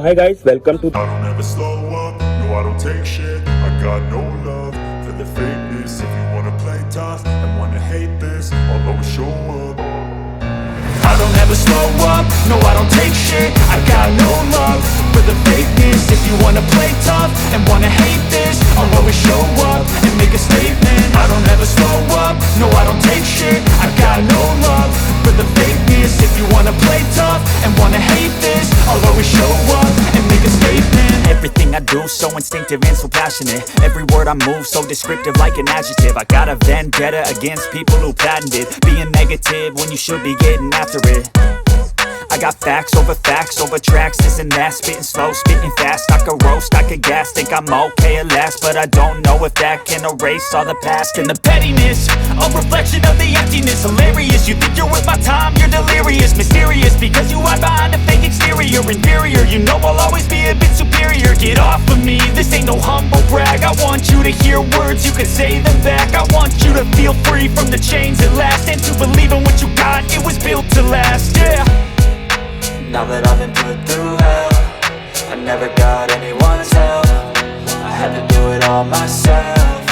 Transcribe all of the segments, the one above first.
hi guys, welcome to. I don't ever slow up, no I don't take shit. I got no love for the fakeness. If you wanna play tough and wanna hate this, I'll always show up. I don't ever slow up, no I don't take shit. I got no love for the fakeness. If you wanna play tough and wanna hate this, I'll always show up and make a statement. I don't ever slow up, no I don't take shit. I got no love for the fakeness. If you wanna play tough and wanna hate this, I'll always show up and make a statement. Everything I do so instinctive and so passionate. Every word I move so descriptive like an adjective. I got a vendetta against people who patented being negative when you should be getting after it. I got facts over tracks, this and that. Spitting slow, spitting fast. I could roast, I could gas. Think I'm okay at last, but I don't know if that can erase all the past. And the pettiness, a reflection of the emptiness. Hilarious, you think you're worth my time, you're delirious. Mysterious, because you hide behind a fake exterior. Inferior, you know I'll always be a bit superior. Get off of me, this ain't no humble brag. I want you to hear words, you can say them back. I want you to feel free from the chains at last, and to believe in what you got, it was built to last, yeah. Now that I've been put through hell, I never got anyone's help. I had to do it all myself.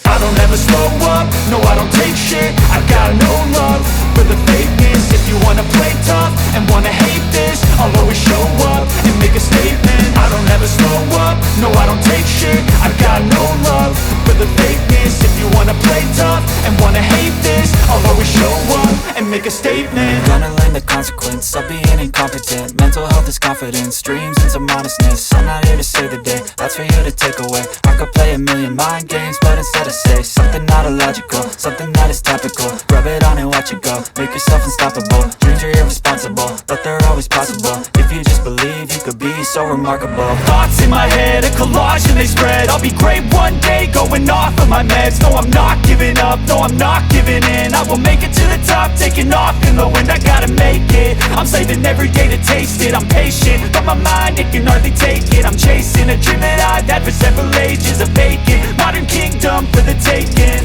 I don't ever slow up, no I don't take shit. I got no love for the fakeness. If you wanna play tough and wanna hate this, I'll always show up and make a statement. I don't ever slow up, no I don't take shit. I got no love for the fakeness. If you wanna play tough and wanna hate this, I'll always show up and make a statement. Gonna learn the consequence of being incompetent. Mental health is confidence, dreams and some honestness. I'm not here to save the day, that's for you to take away. I could play a million mind games, but instead I say something not illogical, something that is topical. Rub it on and watch it go, make yourself unstoppable. Dreams are irresponsible, but they're always possible. If you just believe, you could be so remarkable. Thoughts in my head, a collage and they spread. I'll be great one day, going off of my meds. No, I'm not giving up, no, I'm not giving in. I will make it to the top, taking off in the wind. I gotta make it, I'm saving every day to taste it. I'm patient, but my mind, it can hardly take it. I'm chasing a dream that I've had for several ages. A vacant, modern kingdom for the taking.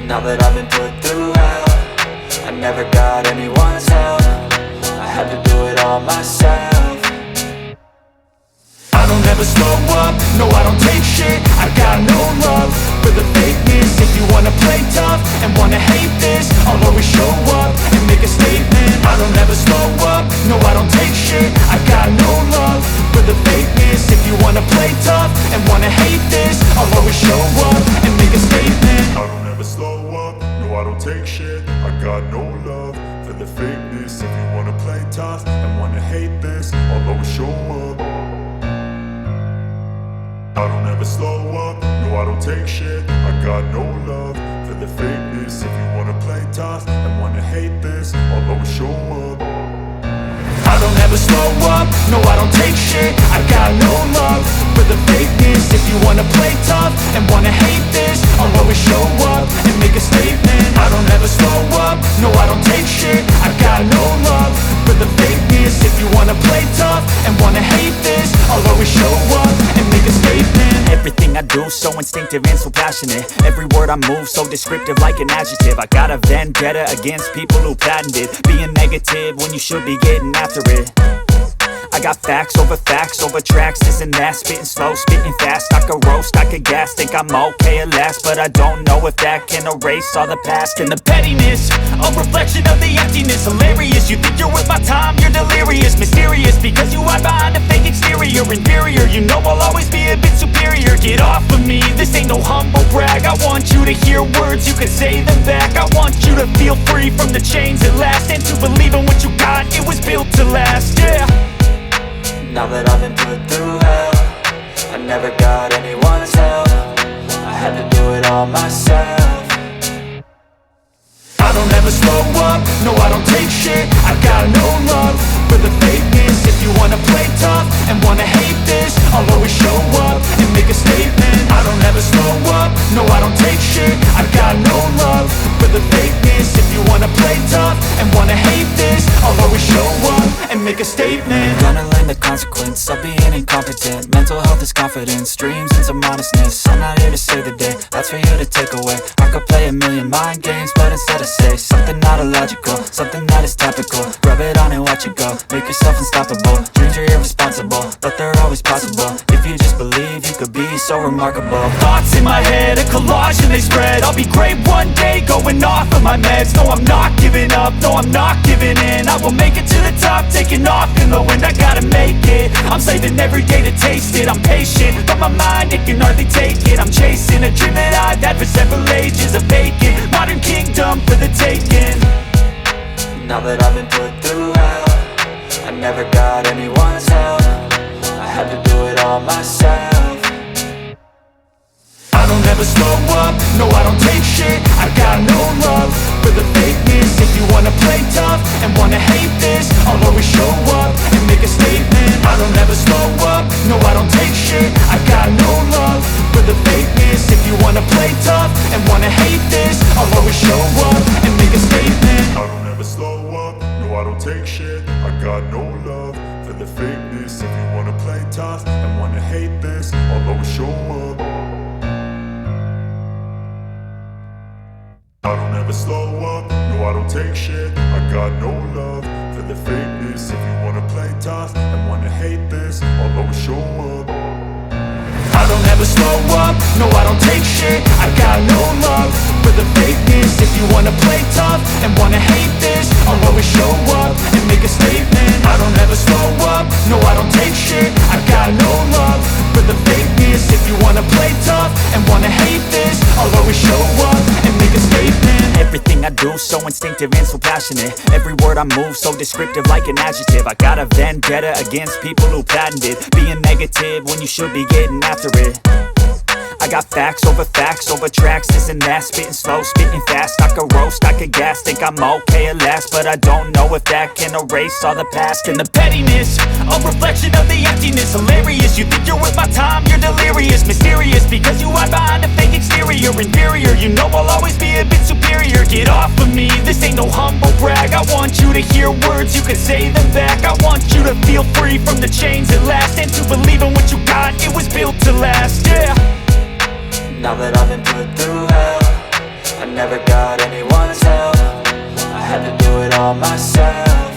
Now that I've been put through hell, I never got anyone's help. I had to do it all myself. I don't ever slow up, no I don't take shit. I got no love for the fakeness. If you wanna play tough and wanna hate this, I'll always show up and make a statement. I don't ever slow up, no I don't take shit. I got no love for the fakeness. If you wanna play tough and wanna hate this, I'll always show up and make a statement. I don't ever slow up, no I don't take shit. I got no love for the fakeness. If you wanna play tough and wanna hate this, I'll always show up. I don't ever slow up, no I don't take shit. I got no love for the fakeness. If you wanna play tough and wanna hate this, I'll always show up. I don't ever slow up, no I don't take shit. I got no love for the fakeness. If you wanna play tough and wanna hate this, I'll always show up and make a statement. I don't ever slow up, no I don't take shit. I got no love for the fakeness. If you wanna play tough and wanna hate this, I'll always show up and make a statement. Everything I do so instinctive and so passionate. Every word I move so descriptive like an adjective. I got a vendetta against people who patented being negative when you should be getting after it. I got facts over tracks, this and that. Spitting slow, spitting fast. I could roast, I could gas. Think I'm okay at last, but I don't know if that can erase all the past. And the pettiness, a reflection of the emptiness. Hilarious, you think you're worth my time, you're delirious. Mysterious, because you hide behind a fake exterior. Inferior, you know I'll always be a bit superior. Get off of me, this ain't no humble brag. I want you to hear words, you can say them back. I want you to feel free from the chains at last, and to believe in what you got, it was built to last, yeah. Now that I've been put through hell, I never got anyone's help. I had to do it all myself. I don't ever slow up, no I don't take shit. I got no love for the fakeness. If you wanna play tough and wanna hate this, I'll always show up and make a statement. I don't ever slow up, no I don't take shit. I got no love for the fakeness. If you wanna play tough and wanna hate this, I'll always show up and make make a statement. Gonna learn the consequence of being incompetent. Mental health is confidence, dreams and some honestness. I'm not here to save the day, that's for you to take away. I could play a million mind games, but instead I say something not illogical, something that is topical. Rub it on and watch it go, make yourself unstoppable. Dreams are irresponsible, but they're always possible. If you just believe, you could be so remarkable. Thoughts in my head, a collage and they spread. I'll be great one day, going off of my meds. No, I'm not giving up, no, I'm not giving in. I will make it to the top, taking off in the wind. I gotta make it, I'm saving every day to taste it. I'm patient, but my mind, it can hardly take it. I'm chasing a dream that I've had for several ages. A vacant, modern kingdom for the taking. Now that I've been put through hell, I never got anyone's help. I had to do it all myself. I don't ever slow up, no I don't take shit. I got no love for the fakeness. If you wanna play tough and wanna hate this, I'll always show up and make a statement. I don't ever slow up, no I don't take shit. I got no love for the fakeness. If you wanna play tough and wanna hate this, I'll always show up and make a statement. I don't ever slow up, no I don't take shit. I got no love for the fakeness. If you wanna play tough and wanna hate this, I'll always show up. I don't ever slow up, no I don't take shit. I got no love for the fakeness. If you wanna play tough and wanna hate this, I'll always show up. I don't ever slow up, no I don't take shit. I got no love for the fakeness. If you wanna play tough and wanna hate this, I'll always show up and make a statement. I don't ever slow up, no I don't take shit. I got no love for the fakeness. If you wanna play tough and wanna hate this, I'll always show up and make a statement. Everything I do so instinctive and so passionate. Every word I move so descriptive like an adjective. I got a vendetta against people who patented being negative when you should be getting after it. I got facts over tracks, this and that. Spitting slow, spitting fast, I could roast, I could gas. Think I'm okay at last, but I don't know if that can erase all the past. And the pettiness, a reflection of the emptiness. Hilarious, you think you're worth my time, you're delirious. Mysterious, because you hide behind a fake exterior. Inferior, you know I'll always be a bit superior. Get off of me, this ain't no humble brag. I want you to hear words, you can say them back. I want you to feel free from the chains at last, and to believe in what you got, it was built to last, yeah. Now that I've been put through hell, I never got anyone's help. I had to do it all myself.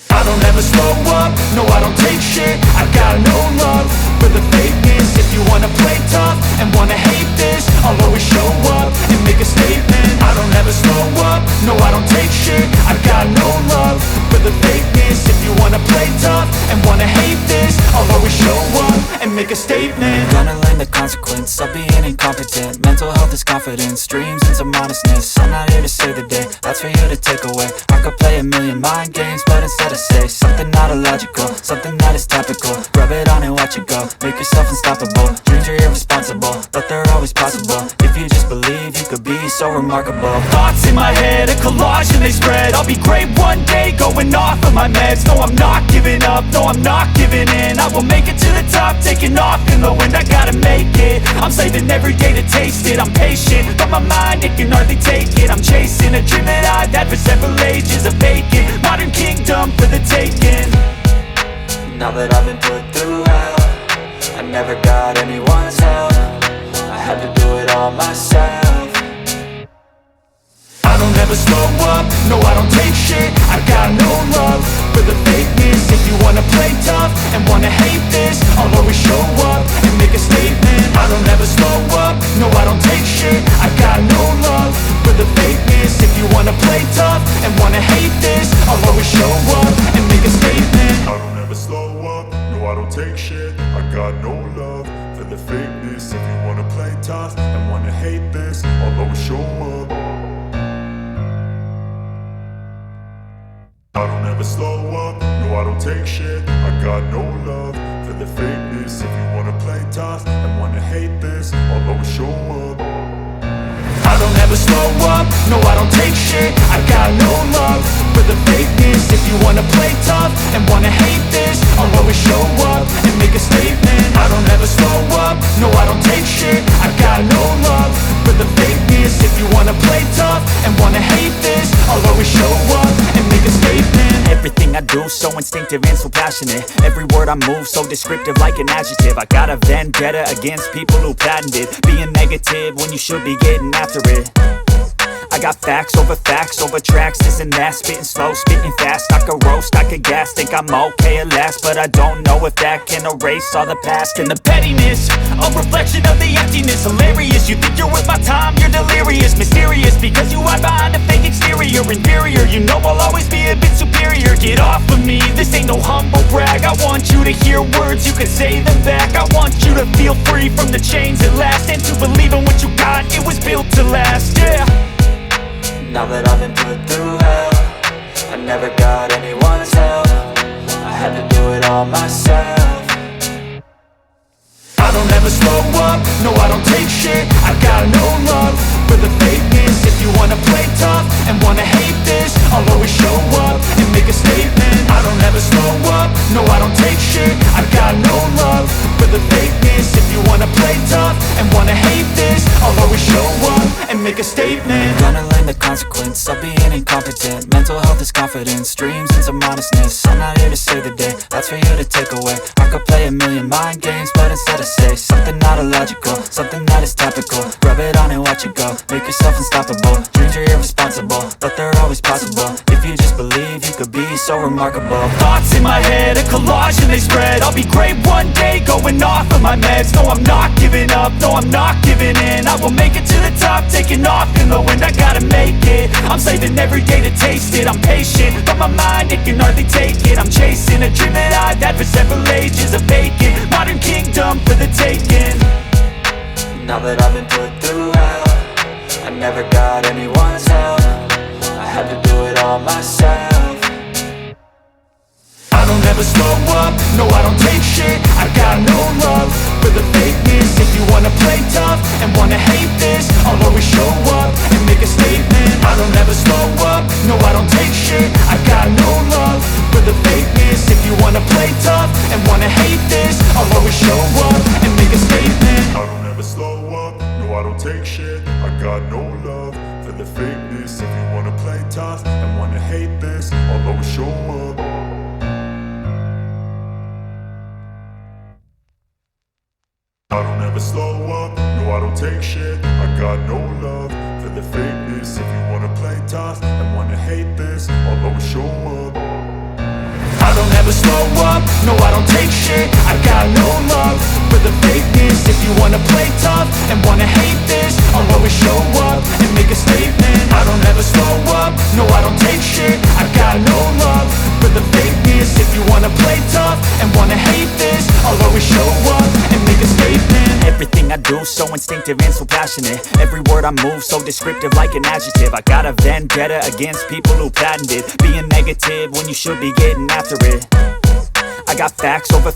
I don't ever slow up, no I don't take shit. I got no love for the fakeness. If you wanna play tough and wanna hate this, I'll always show up and make a statement. I don't ever slow up, no I don't take shit. I got no love for the fakeness. If you wanna play tough and wanna hate this, I'll always show up and make a statement. Gonna learn the consequence of being incompetent. Mental health is confidence, dreams and some honestness. I'm not here to save the day, that's for you to take away. I could play a million mind games, but instead I say something not illogical, something that is topical. Rub it on and watch it go, make yourself unstoppable. Dreams are irresponsible, but they're always possible. If you just believe, you could be so remarkable. Thoughts in my head, a collage and they spread. I'll be great one day, going off of my meds. No, I'm not giving up, no, I'm not giving in. I will make it to the top, taking off in the wind. I gotta make it, I'm saving every day to taste it. I'm patient, but my mind, it can hardly take it. I'm chasing a dream that I've had for several ages. A vacant, modern kingdom for the taking. Now that I've been put through hell, I never got anyone's help. I had to do it all myself. I don't ever slow up, no I don't take shit. I got no love for the fakeness. If you wanna play tough and wanna hate this, I'll always show up and make a statement. I don't ever slow up, no I don't take shit. I got no love for the fakeness. If you wanna play tough and wanna hate this, I'll always show up and make a statement. I don't ever slow up, no I don't take shit. I got no love for the fakeness. If you wanna play tough and wanna hate this, I'll always show up. I don't ever slow up, no I don't take shit. I got no love for the fakeness. If you wanna play tough and wanna hate this, I'll always show up. I don't ever slow up, no I don't take shit. I got no love for the fakeness. If you wanna play tough and wanna hate this, I'll always show up and make a statement. I don't ever slow up, no I don't take shit. I got no love for the fakeness. If you wanna play tough and wanna hate this, I'll always show up and make a statement. Everything I do, so instinctive and so passionate. Every word I move, so descriptive like an adjective. I got a vendetta against people who patented being negative when you should be getting after it. I got facts over tracks, this and that. Spitting slow, spitting fast, I could roast, I could gas. Think I'm okay at last, but I don't know if that can erase all the past. And the pettiness, a reflection of the emptiness. Hilarious, you think you're worth my time, you're delirious. Mysterious, because you hide behind a fake exterior. Inferior, you know I'll always be a bit superior. Get off of me, this ain't no humble brag. I want you to hear words, you can say them back. I want you to feel free from the chains at last, and to believe in what you got, it was built to last, yeah. Now that I've been put through hell, I never got anyone's help. I had to do it all myself. I don't ever slow up, no I don't take shit. I got no love for the fakeness. If you wanna play tough and wanna hate this, I'll always show up and make a statement. I don't ever slow up, no I don't take shit. I got no love for the fakeness. If you wanna play tough and wanna hate this, I'll always show up and make a statement. Gonna learn the consequence of being incompetent. Mental health is confidence, dreams into modestness. I'm not here to save the day, that's for you to take away. I could play a million mind games, but instead I say something not illogical, something that is topical. Rub it on and watch it go, make yourself unstoppable. Dreams are irresponsible, but they're always possible. If you just believe, you could be so remarkable. Thoughts in my head, a collage and they spread. I'll be great one day, going off of my meds. No, I'm not giving up, no, I'm not giving in. I will make it to the top, taking off in the wind. I gotta make it, I'm saving every day to taste it. I'm patient, but my mind, it can hardly take it. I'm chasing a dream that I've had for several ages. A vacant, modern kingdom for the taking. Now that I've been put through hell, I never got anyone's help. I had to do it all myself. I don't ever slow up, no I don't take shit. I got no love for the fakeness. If you wanna play tough and wanna hate this, I'll always show up and make a statement. I don't ever slow up, no I don't take shit. I got no love for the fakeness. If you wanna play tough and wanna hate this, I'll always show up and make a statement. I don't ever slow up, no I don't take shit. I got no love for the fakeness. If you wanna play tough and wanna hate this, I'll always show up. I don't ever slow up, no I don't take shit. I got no love for the fakeness. If you wanna play tough and wanna hate this, I'll always show up. I don't ever slow up, no I don't take shit. I got no love for the fakeness. If you wanna play tough and wanna hate this, I'll always show up and make a statement. I don't ever slow up, no I don't take shit. I got no love for the fakeness. If you wanna play tough and wanna hate this, I'll always show up and make a statement. Everything I do, so instinctive and so passionate. Every word I move, so descriptive like an adjective. I got a vendetta against people who patented being negative when you should be getting after it. I got facts over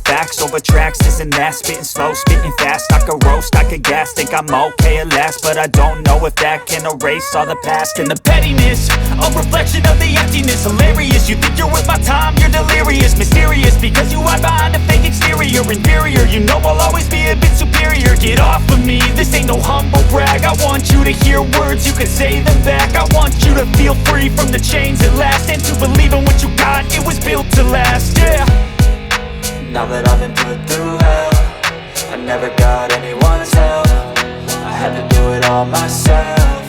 tracks, this and that. Spitting slow, spitting fast, I could roast, I could gas. Think I'm okay at last, but I don't know if that can erase all the past. And the pettiness, a reflection of the emptiness. Hilarious, you think you're worth my time, you're delirious. Mysterious, because you hide behind a fake exterior. Inferior, you know I'll always be a bit superior. Get off of me, this ain't no humble brag. I want you to hear words, you can say them back. I want you to feel free from the chains at last, and to believe in what you got, it was built to last, yeah. Now that I've been put through hell, I never got anyone's help. I had to do it all myself.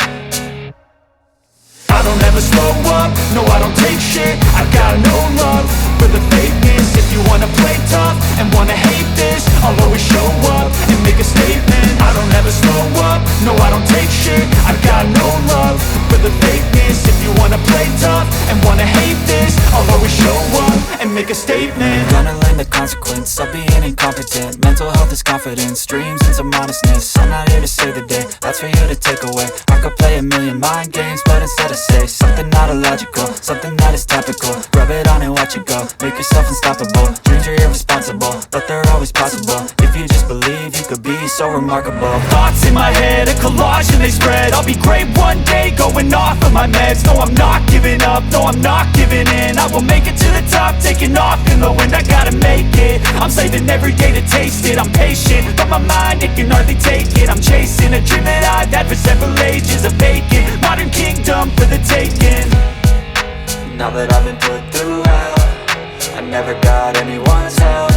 I don't ever slow up, no I don't take shit. I got no love for the fakeness. If you wanna play tough and wanna hate this, I'll always show up and make a statement. I don't ever slow up, no I don't take shit. I got no love for the fakeness. If you wanna play tough and wanna hate this, I'll always show up and make a statement. Gonna learn the consequence of being incompetent. Mental health is confidence, dreams into modestness. I'm not here to save the day, that's for you to take away. I could play a million mind games, but instead I say something not illogical, something that is topical. Rub it on and watch it go, make yourself unstoppable. Dreams are irresponsible, but they're always possible. If you just believe, you could be so remarkable. Thoughts in my head, a collage and they spread. I'll be great one day, going off of my meds. No, I'm not giving up, no, I'm not giving in. I will make it to the top, taking off in the wind. I gotta make it, I'm saving every day to taste it. I'm patient, but my mind, it can hardly take it. I'm chasing a dream that I've had for several ages. A vacant, modern kingdom for the taking. Now that I've been put through hell, I never got anyone's help.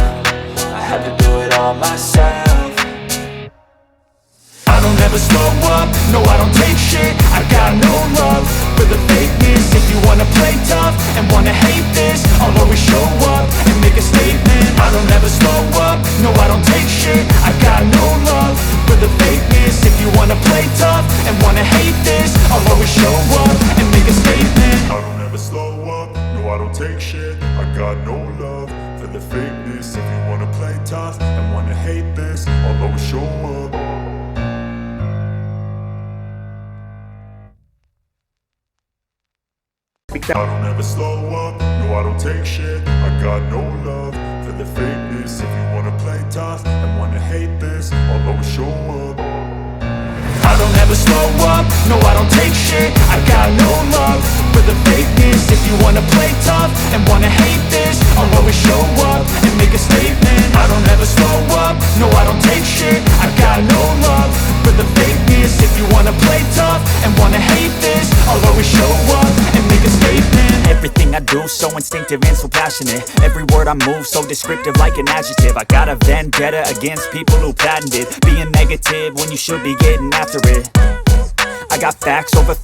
I had to do it all myself. I don't ever slow up, no I don't take shit. I got no love for the fakeness. If you wanna play tough and wanna hate this, I'll always show up and make a statement. I don't ever slow up, no I don't take shit. I got no love for the fakeness. If you wanna play tough and wanna hate this, I'll always show up and make a statement. I don't ever slow up, no I don't take shit. I got no love for the fakeness. If you wanna play tough and wanna hate this, I'll always show up. I don't ever slow up, no I don't take shit. I got no love for the fakeness. If you wanna play tough and wanna hate this, I'll always show up. I don't ever slow up, no I don't take shit. I got no love for the fakeness. If you wanna play tough and wanna hate this, I'll always show up and make a statement. I don't ever slow up, no I don't take shit. I got no love for the fakeness. If you wanna play tough and wanna hate this, I'll always show up and make a statement. Everything I do so instinctive and so passionate. Every word I move so descriptive like an adjective. I got a vendetta against people who patented being negative when you should be getting after it. I got facts over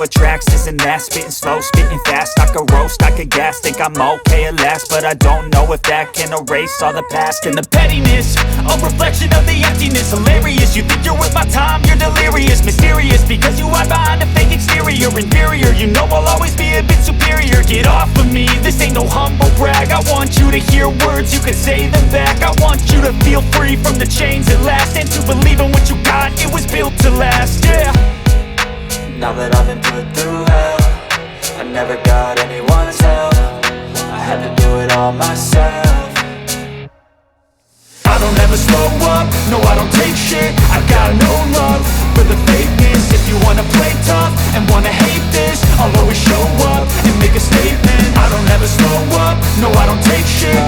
tracks, this and that. Spitting slow, spitting fast. I could roast, I could gas. Think I'm okay at last, but I don't know if that can erase all the past. And the pettiness, a reflection of the emptiness. Hilarious, you think you're worth my time, you're delirious. Mysterious, because you hide behind a fake exterior. Inferior, you know I'll always be a bit superior. Get off of me, this ain't no humble brag. I want you to hear words, you can say them back. I want you to feel free from the chains at last, and to believe in what you got, it was built to last, yeah. Now that I've been put through hell, I never got anyone's help. I had to do it all myself. I don't ever slow up, no I don't take shit. I got no love for the fakeness. If you wanna play tough and wanna hate this, I'll always show up and make a statement. I don't ever slow up, no I don't take shit.